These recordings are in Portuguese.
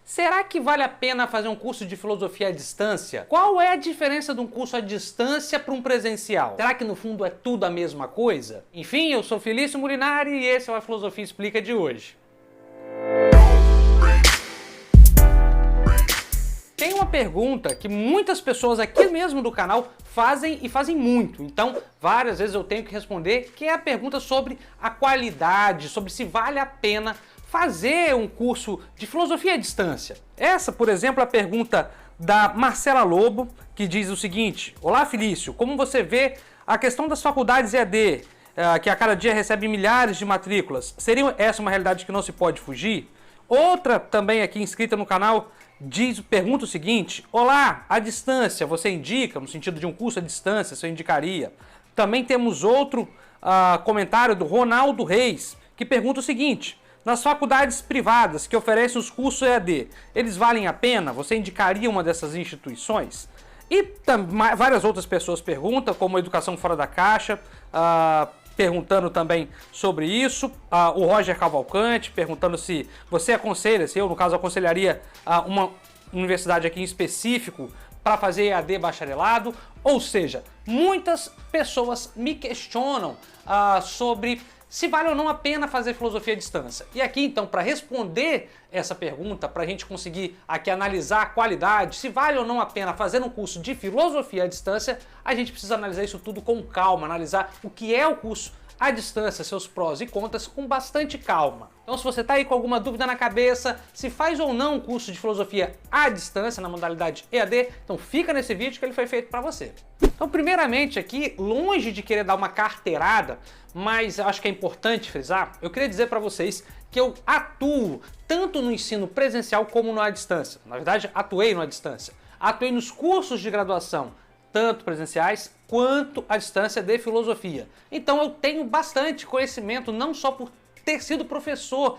Será que vale a pena fazer um curso de filosofia à distância? Qual é a diferença de um curso à distância para um presencial? Será que no fundo é tudo a mesma coisa? Enfim, eu sou Felício Molinari e esse é o A Filosofia Explica de hoje. Tem uma pergunta que muitas pessoas aqui mesmo do canal fazem e fazem muito, então várias vezes eu tenho que responder, que é a pergunta sobre a qualidade, sobre se vale a pena fazer um curso de filosofia à distância. Essa, por exemplo, é a pergunta da Marcela Lobo, que diz o seguinte: Olá Felício, como você vê a questão das faculdades EAD, que a cada dia recebe milhares de matrículas, seria essa uma realidade que não se pode fugir? Outra também aqui inscrita no canal pergunta o seguinte: Olá, à distância, você indica, no sentido de um curso à distância, você indicaria? Também temos outro comentário do Ronaldo Reis, que pergunta o seguinte: nas faculdades privadas que oferecem os cursos EAD, eles valem a pena? Você indicaria uma dessas instituições? E várias outras pessoas perguntam, como Educação Fora da Caixa, perguntando também sobre isso, o Roger Cavalcante perguntando se você aconselha, se eu no caso aconselharia uma universidade aqui em específico para fazer EAD bacharelado, ou seja, muitas pessoas me questionam sobre se vale ou não a pena fazer filosofia à distância. E aqui então, para responder essa pergunta, para a gente conseguir aqui analisar a qualidade, se vale ou não a pena fazer um curso de filosofia à distância, a gente precisa analisar isso tudo com calma, analisar o que é o curso à distância, seus prós e contras, com bastante calma. Então se você está aí com alguma dúvida na cabeça, se faz ou não um curso de filosofia à distância na modalidade EAD, então fica nesse vídeo que ele foi feito para você. Então primeiramente aqui, longe de querer dar uma carteirada, mas eu acho que é importante frisar, eu queria dizer para vocês que eu atuo tanto no ensino presencial como no à distância. Na verdade, atuei no à distância. Atuei nos cursos de graduação, tanto presenciais quanto à distância de filosofia. Então eu tenho bastante conhecimento, não só por ter sido professor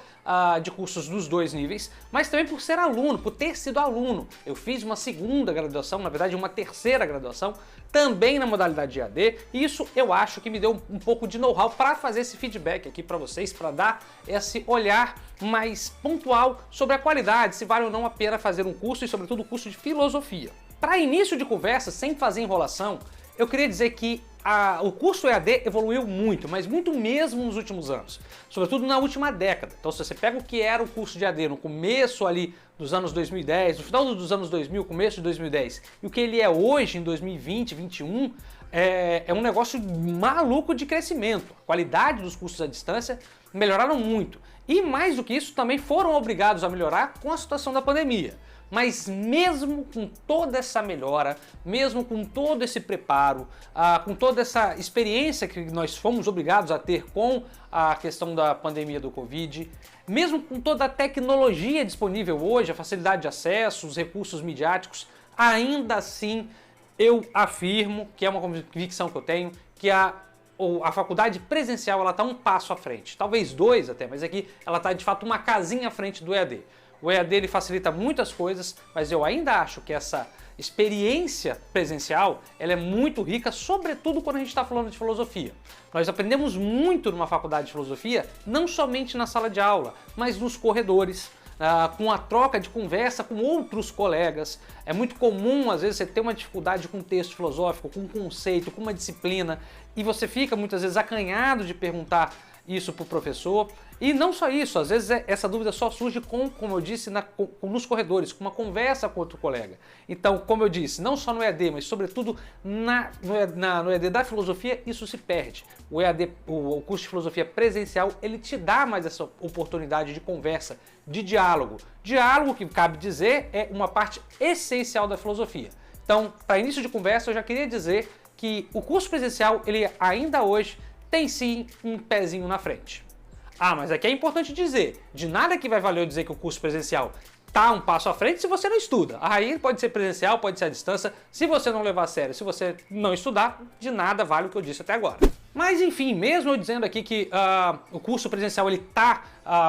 de cursos dos dois níveis, mas também por ser aluno, por ter sido aluno. Eu fiz uma segunda graduação, na verdade uma terceira graduação, também na modalidade EAD, e isso eu acho que me deu um pouco de know-how para fazer esse feedback aqui para vocês, para dar esse olhar mais pontual sobre a qualidade, se vale ou não a pena fazer um curso e sobretudo o curso de filosofia. Para início de conversa, sem fazer enrolação, eu queria dizer que o curso EAD evoluiu muito, mas muito mesmo nos últimos anos, sobretudo na última década. Então se você pega o que era o curso de EAD no começo ali dos anos 2010, no final dos anos 2000, começo de 2010, e o que ele é hoje em 2020, 2021, é um negócio maluco de crescimento. A qualidade dos cursos à distância melhoraram muito. E mais do que isso, também foram obrigados a melhorar com a situação da pandemia. Mas mesmo com toda essa melhora, mesmo com todo esse preparo, com toda essa experiência que nós fomos obrigados a ter com a questão da pandemia do Covid, mesmo com toda a tecnologia disponível hoje, a facilidade de acesso, os recursos midiáticos, ainda assim eu afirmo, que é uma convicção que eu tenho, que a faculdade presencial ela está um passo à frente, talvez dois até, mas aqui ela está de fato uma casinha à frente do EAD. O EAD ele facilita muitas coisas, mas eu ainda acho que essa experiência presencial ela é muito rica, sobretudo quando a gente está falando de filosofia. Nós aprendemos muito numa faculdade de filosofia, não somente na sala de aula, mas nos corredores, com a troca de conversa com outros colegas. É muito comum, às vezes, você ter uma dificuldade com um texto filosófico, com um conceito, com uma disciplina, e você fica muitas vezes acanhado de perguntar isso para o professor. E não só isso, às vezes essa dúvida só surge como eu disse, nos corredores, com uma conversa com outro colega. Então, como eu disse, não só no EAD, mas sobretudo no EAD da filosofia, isso se perde. O EAD, o curso de filosofia presencial, ele te dá mais essa oportunidade de conversa, de diálogo. Diálogo, que cabe dizer, é uma parte essencial da filosofia. Então, para início de conversa, eu já queria dizer que o curso presencial, ele ainda hoje tem sim um pezinho na frente. Mas aqui é importante dizer, de nada que vai valer eu dizer que o curso presencial está um passo à frente se você não estuda. Aí pode ser presencial, pode ser à distância, se você não levar a sério, se você não estudar, de nada vale o que eu disse até agora. Mas enfim, mesmo eu dizendo aqui que o curso presencial ele está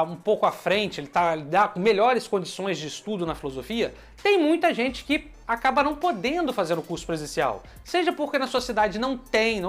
um pouco à frente, ele dá melhores condições de estudo na filosofia, tem muita gente que acaba não podendo fazer o curso presencial. Seja porque na sua cidade não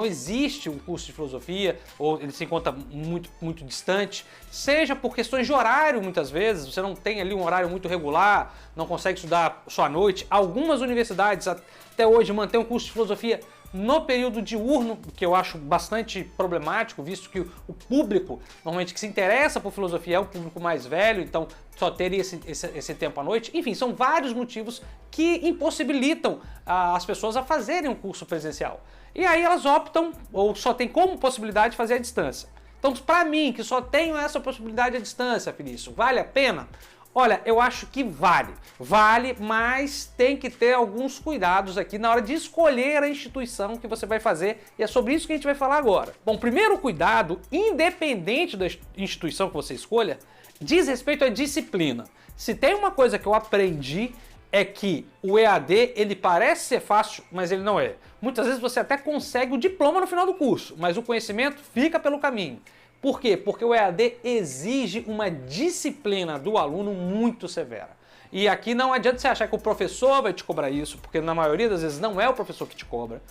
existe um curso de filosofia, ou ele se encontra muito distante, seja por questões de horário muitas vezes, você não tem ali um horário muito regular, não consegue estudar só à noite. Algumas universidades até hoje mantêm um curso de filosofia no período diurno, o que eu acho bastante problemático, visto que o público normalmente que se interessa por filosofia é um público mais velho, então só teria esse tempo à noite. Enfim, são vários motivos que impossibilitam as pessoas a fazerem um curso presencial. E aí elas optam, ou só tem como possibilidade de fazer à distância. Então, para mim, que só tenho essa possibilidade à distância, Felício, vale a pena? Olha, eu acho que vale. Vale, mas tem que ter alguns cuidados aqui na hora de escolher a instituição que você vai fazer, e é sobre isso que a gente vai falar agora. Bom, primeiro cuidado, independente da instituição que você escolha, diz respeito à disciplina. Se tem uma coisa que eu aprendi é que o EAD, ele parece ser fácil, mas ele não é. Muitas vezes você até consegue o diploma no final do curso, mas o conhecimento fica pelo caminho. Por quê? Porque o EAD exige uma disciplina do aluno muito severa. E aqui não adianta você achar que o professor vai te cobrar isso, porque na maioria das vezes não é o professor que te cobra.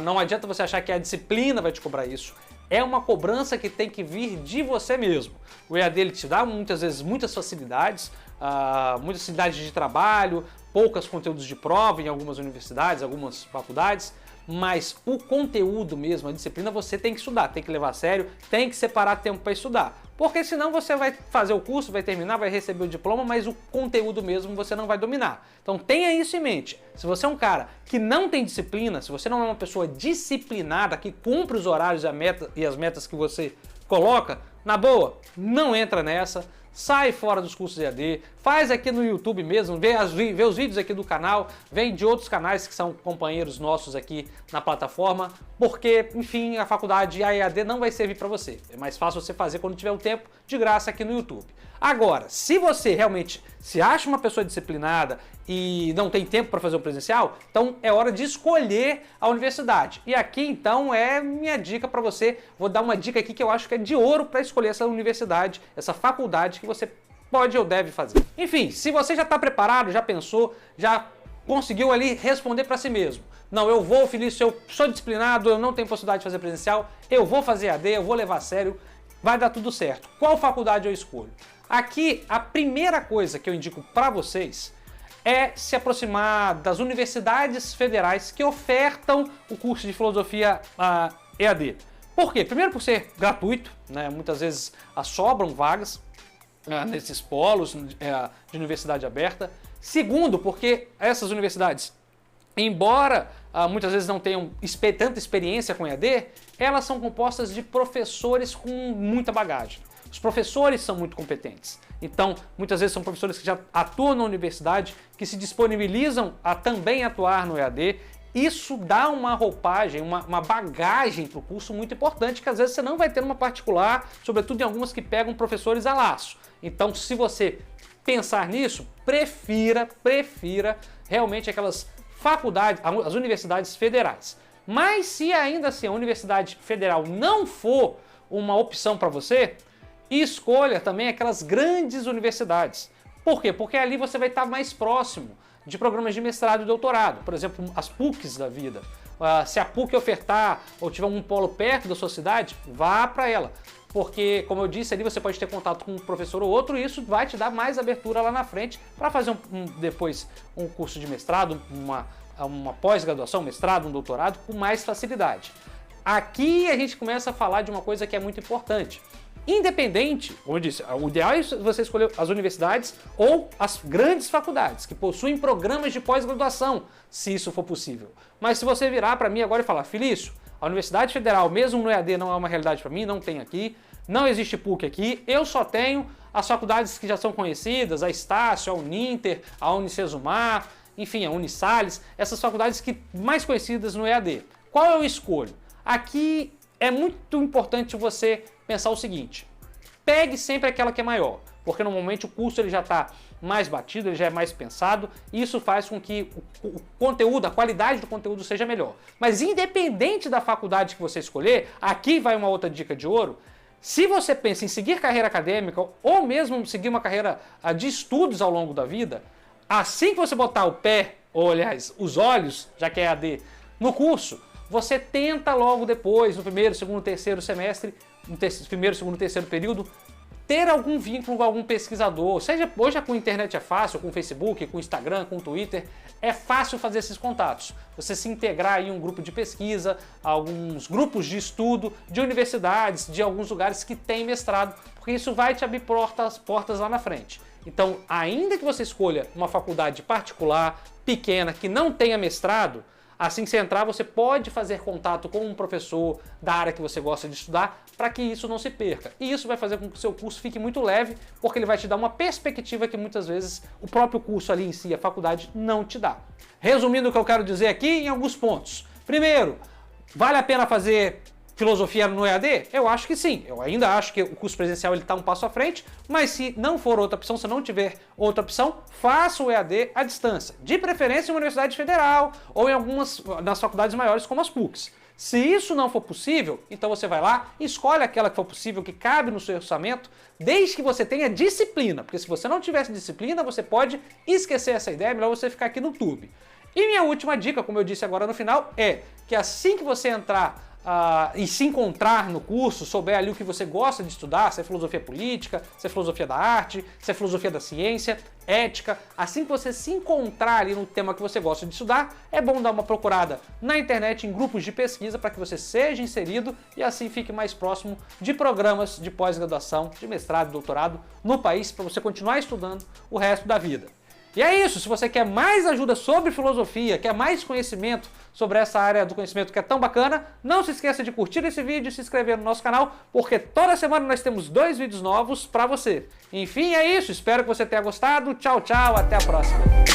Não adianta você achar que a disciplina vai te cobrar isso. É uma cobrança que tem que vir de você mesmo. O EAD ele te dá muitas vezes muitas facilidades de trabalho, poucos conteúdos de prova em algumas universidades, algumas faculdades, mas o conteúdo mesmo, a disciplina, você tem que estudar, tem que levar a sério, tem que separar tempo para estudar. Porque senão você vai fazer o curso, vai terminar, vai receber o diploma, mas o conteúdo mesmo você não vai dominar. Então tenha isso em mente. Se você é um cara que não tem disciplina, se você não é uma pessoa disciplinada, que cumpre os horários e as metas que você coloca, na boa, não entra nessa. Sai fora dos cursos EAD, faz aqui no YouTube mesmo, vê os vídeos aqui do canal, vem de outros canais que são companheiros nossos aqui na plataforma, porque, enfim, a faculdade, a EAD não vai servir para você. É mais fácil você fazer quando tiver um tempo de graça aqui no YouTube. Agora, se você realmente se acha uma pessoa disciplinada e não tem tempo para fazer o presencial, então é hora de escolher a universidade. E aqui, então, é minha dica para você. Vou dar uma dica aqui que eu acho que é de ouro para escolher essa universidade, essa faculdade que você pode ou deve fazer. Enfim, se você já está preparado, já pensou, já conseguiu ali responder para si mesmo. Não, eu vou, Felício, eu sou disciplinado, eu não tenho possibilidade de fazer presencial, eu vou fazer EAD, eu vou levar a sério, vai dar tudo certo. Qual faculdade eu escolho? Aqui, a primeira coisa que eu indico para vocês é se aproximar das universidades federais que ofertam o curso de filosofia EAD. Por quê? Primeiro por ser gratuito, né? Muitas vezes sobram vagas nesses polos de universidade aberta. Segundo, porque essas universidades, embora muitas vezes não tenham tanta experiência com EAD, elas são compostas de professores com muita bagagem. Os professores são muito competentes. Então, muitas vezes são professores que já atuam na universidade, que se disponibilizam a também atuar no EAD. Isso dá uma roupagem, uma bagagem para o curso muito importante, que às vezes você não vai ter numa particular, sobretudo em algumas que pegam professores a laço. Então, se você pensar nisso, prefira realmente aquelas faculdades, as universidades federais. Mas se ainda assim a universidade federal não for uma opção para você, escolha também aquelas grandes universidades. Por quê? Porque ali você vai estar mais próximo de programas de mestrado e doutorado. Por exemplo, as PUCs da vida. Se a PUC ofertar ou tiver um polo perto da sua cidade, vá para ela. Porque, como eu disse, ali você pode ter contato com um professor ou outro e isso vai te dar mais abertura lá na frente para fazer depois um curso de mestrado, uma pós-graduação, um mestrado, um doutorado com mais facilidade. Aqui a gente começa a falar de uma coisa que é muito importante. Independente, como eu disse, o ideal é você escolher as universidades ou as grandes faculdades que possuem programas de pós-graduação, se isso for possível. Mas se você virar para mim agora e falar, Felício, a Universidade Federal, mesmo no EAD, não é uma realidade para mim, não tem aqui, não existe PUC aqui, eu só tenho as faculdades que já são conhecidas, a Estácio, a Uninter, a Unicesumar, enfim, a Unisalles, essas faculdades mais conhecidas no EAD. Qual eu escolho? Aqui é muito importante você pensar o seguinte, pegue sempre aquela que é maior, porque normalmente o curso ele já está mais batido, ele já é mais pensado, e isso faz com que o conteúdo, a qualidade do conteúdo seja melhor. Mas independente da faculdade que você escolher, aqui vai uma outra dica de ouro, se você pensa em seguir carreira acadêmica ou mesmo seguir uma carreira de estudos ao longo da vida, assim que você botar o pé, ou aliás, os olhos, já que é EAD, no curso, você tenta logo depois, no primeiro, segundo, terceiro semestre, no primeiro, segundo, terceiro período, ter algum vínculo com algum pesquisador, seja hoje com a internet é fácil, com o Facebook, com o Instagram, com o Twitter, é fácil fazer esses contatos. Você se integrar em um grupo de pesquisa, alguns grupos de estudo, de universidades, de alguns lugares que têm mestrado, porque isso vai te abrir portas lá na frente. Então, ainda que você escolha uma faculdade particular, pequena, que não tenha mestrado, assim que você entrar, você pode fazer contato com um professor da área que você gosta de estudar para que isso não se perca. E isso vai fazer com que o seu curso fique muito leve, porque ele vai te dar uma perspectiva que muitas vezes o próprio curso ali em si, a faculdade, não te dá. Resumindo o que eu quero dizer aqui em alguns pontos. Primeiro, vale a pena fazer filosofia no EAD? Eu acho que sim. Eu ainda acho que o curso presencial está um passo à frente, mas se não for outra opção, se não tiver outra opção, faça o EAD à distância. De preferência em uma universidade federal ou em algumas das faculdades maiores como as PUCs. Se isso não for possível, então você vai lá, escolhe aquela que for possível, que cabe no seu orçamento, desde que você tenha disciplina, porque se você não tivesse disciplina, você pode esquecer essa ideia, é melhor você ficar aqui no YouTube. E minha última dica, como eu disse agora no final, é que assim que você entrar e se encontrar no curso, souber ali o que você gosta de estudar, se é filosofia política, se é filosofia da arte, se é filosofia da ciência, ética, assim que você se encontrar ali no tema que você gosta de estudar, é bom dar uma procurada na internet em grupos de pesquisa para que você seja inserido e assim fique mais próximo de programas de pós-graduação, de mestrado, doutorado no país, para você continuar estudando o resto da vida. E é isso, se você quer mais ajuda sobre filosofia, quer mais conhecimento sobre essa área do conhecimento que é tão bacana, não se esqueça de curtir esse vídeo e se inscrever no nosso canal, porque toda semana nós temos 2 vídeos novos para você. Enfim, é isso, espero que você tenha gostado, tchau, tchau, até a próxima.